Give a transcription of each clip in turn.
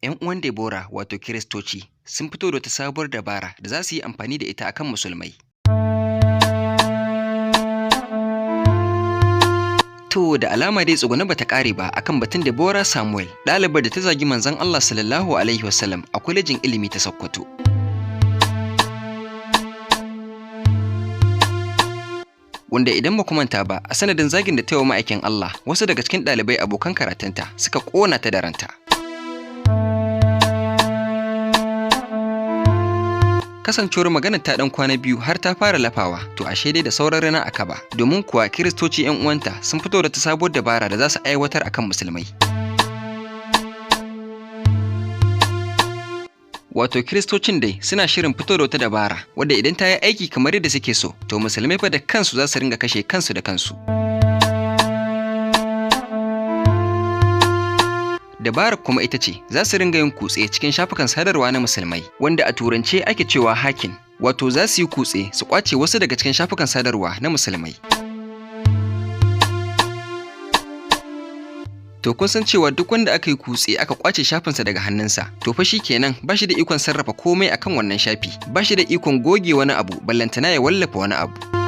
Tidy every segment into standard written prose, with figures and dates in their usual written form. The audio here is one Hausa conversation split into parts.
'Yan uwan Deborah wato Kiristoci sun fito da wata sabuwar dabara da za su yi amfani da ita akan musulmai. To da alama dai tsuguna bata ƙare ba akan batun Deborah Samuel, ɗalibar da ta zagi manzon Allah sallallahu alaihi wasallam a kwalejin ilimi ta Sokoto. Wanda idan ba ku manta ba, a sanadin zagin da ta yi wa ma'aikin Allah, wasu daga cikin ɗalibai abokan karatunta suka ƙona ta da ranta. Kasancewar maganar ta ɗan kwana biyu har ta fara lafawa, to ashe dai da sauran rana a kaba, domin kuwa Kiristoci 'yan uwanta sun fito da ta sabuwar dabara da za su aiwatar akan musulmai. Wato Kiristocin dai suna shirin fito da wata dabara wadda idan ta yi aiki kamar yadda suke so, to musulmai fa da kansu za su ringa kashe kansu da kansu. Dabarar kuma ita ce za su ringa yin kutse cikin shafukan sadarwa na musulmai, wanda a turance ake cewa hacking, wato za su yi kutse su kwace wasu daga cikin shafukan sadarwa na musulmai. To kun san cewa duk wanda aka yi kutse aka kwace shafinsa daga hannunsa, to fa kenan ba shi da ikon sarrafa komai akan wannan shafi, ba shi da ikon goge wani abu, ballantana ya wallafa wani abu.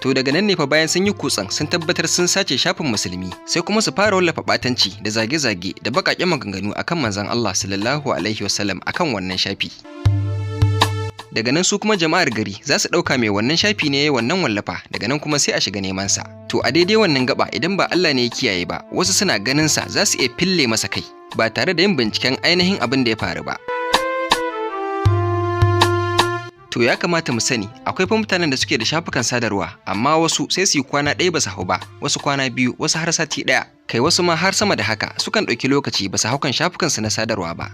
To daga nan ne fa bayan sun yi kutsen sun tabbatar sun sace shafin musulmi, sai kuma su fara wallafa ɓatanci da zage-zage da baƙaƙen maganganu akan manzon Allah sallallahu alaihi wasallam akan wannan shafi. Daga nan su kuma jama'ar gari za su ɗauka mai wannan shafi ne wannan wallafa, daga nan kuma sai a shiga neman sa. To a daidai wannan gaba idan ba Allah ne ya kiyaye ba, wasu suna ganin sa za su iya fille masa kai ba tare da yin binciken ainihin abin da ya faru ba. To ya kamata mu sani akwai fa mutanen da suke da shafukan sadarwa, amma wasu sai su yi kwana ɗaya ba su hau ba, wasu kwana biyu, wasu har sati ɗaya, kai wasu ma har sama da haka sukan ɗauki lokaci ba su hau kan shafukansu na sadarwa ba.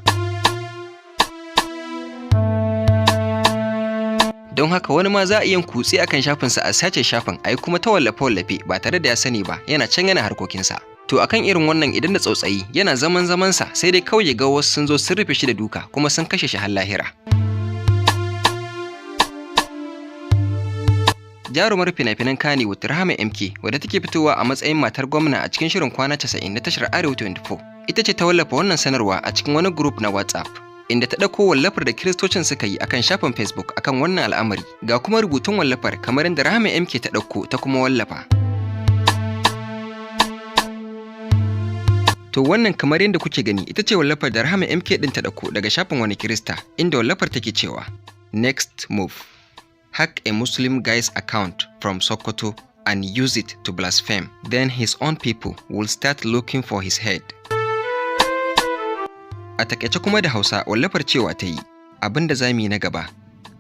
Don haka wani ma za a iya kutse akan shafinsa a sace shafin a yi kuma ta wallafe-wallafe ba tare da ya sani ba, yana can yana harkokinsa. To akan irin wannan idan da tsautsayi yana zamansa sai dai kawai ya ga wasu sun zo sun rufe shi da duka kuma sun kashe shi har lahira. Jarumar fina-finan Kannywood Rahama MK wadda take fitowa a matsayin matar gwamna a cikin shirin kwana 90 na tashar Arewa 24, ita ce ta wallafa wannan sanarwa a cikin wani group na WhatsApp, inda ta ɗauko wallafar da Kiristocin suka yi akan shafin Facebook akan wannan al'amari, ga kuma rubutun wallafar kamar yadda Rahama MK ta ɗauko ta kuma wallafa. To wannan kamar yadda kuke gani ita ce wallafar da Rahama MK ɗin ta ɗauko daga shafin wani Kirista, inda wallafar take cewa Next move. Hack a Muslim guy's account from Sokoto and use it to blaspheme. Then his own people will start looking for his head. A takaice kuma da Hausa wallafar cewa ta yi, abin da za mu yi na gaba,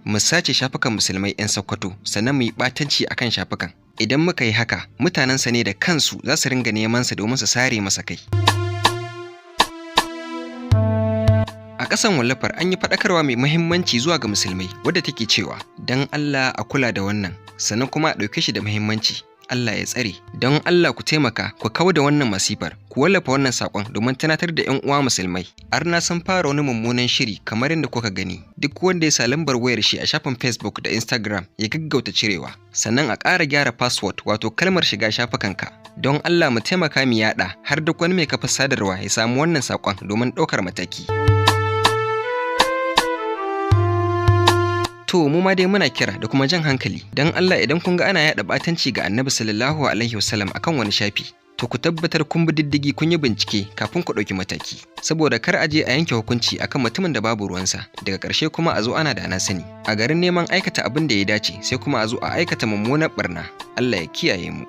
mu sace shafukan musulmai 'yan Sokoto sannan mu yi ɓatanci akan shafukan. Idan muka yi haka, mutanensa ne da kansu za su ringa neman sa domin su sare masa kai. A ƙasan wallafar an yi faɗakarwa mai muhimmanci zuwa ga musulmai wadda take cewa don Allah a kula da wannan, sannan kuma a ɗauke shi da muhimmanci. Allah ya tsare, don Allah ku taimaka ku kawar da wannan masifar, ku wallafa wannan saƙon domin tunatar da 'yan uwa musulmai. Arna sun fara wani mummunan shiri kamar yadda kuka gani, duk wanda ya sa lambar wayar shi a shafin Facebook da Instagram ya gaggauta cirewa, sannan a ƙara gyara password wato kalmar shiga shafukanka. Don Allah mu taimaka mu yaɗa har duk wani mai kafa sadarwa ya samu wannan saƙon domin ɗaukar mataki. To mu ma dai muna kira da kuma jan hankali, don Allah idan kun ga ana yaɗa ɓatanci ga Annabi sallallahu alaihi wasallam akan wani shafi, to ku tabbatar kun bi diddigi kun yi bincike kafin ku ɗauki mataki, saboda kar a je a yanke hukunci akan mutumin da babu ruwansa, daga ƙarshe kuma a zo ana da na sani. A garin neman aikata abin da ya dace sai kuma a zo a aikata mummunar ɓarna. Allah ya kiyaye mu.